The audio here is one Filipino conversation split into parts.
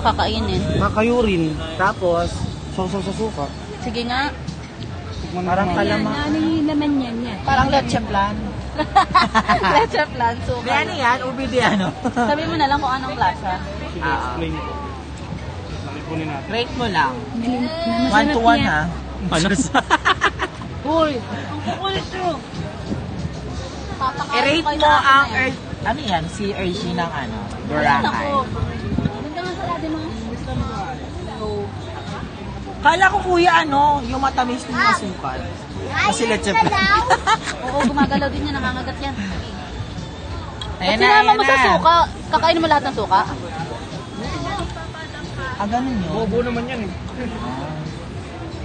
Kakainin. Makayurin. Tapos, sausaw sa suka. Sige nga. Parang kalama. Ano yung laman yan? Parang leche plan. Leche plan, suka. Ano yan? Ubi di ano? Sabi mo na lang kung anong lasa. Explain ko. Nakipunin natin. Rate mo lang. Masarap 1 to 1 yan. ha? Ano? Uy! Ang kulit nyo! I-rate mo ang ano yan? Si Hershey ng ano? Boracay. Ganda nga salada mo. Kala ko kuya ano, yung matamis ng masukal. Kasi leche plan. Oo, gumagalaw din yan. Nangangagat yan. Ayan At na, sinama ayan mo sa na. suka. Kakainin mo lahat ng suka? Ah, ganun yun? Bobo naman yan eh.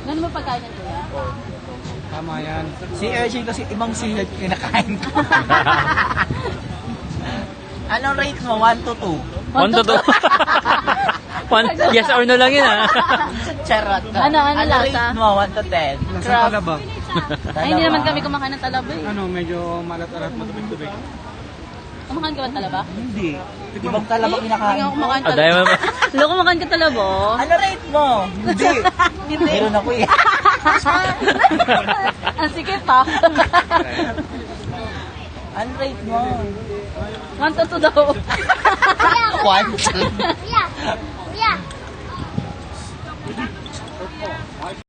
Ganun mo pagkain ng kuya? Tama yan. Si Hershey kasi ibang silid kinakain ko. Anong rate mo? 1 to 2? 1 to 2. Yes or no lang yun ah. Charot. Ano lasa? rate mo? 1 to 10? Nasa Crab. talaba. Ay, hindi naman kami kumakain ng talaba eh. Ano, medyo malat-alat, matubig-tubig. Kumakain ka ba ng talaba? Hindi. Ibang talaba kinakain Hindi ako ko. kumakain Ah, talaba. dahil mo Lalo kumakain ka talaba? Ano rate mo? Hindi. Hindi. Meron ako eh. Ang sikip ha. Ano rate mo? 1 to 2 daw. 1. Yeah. Yeah.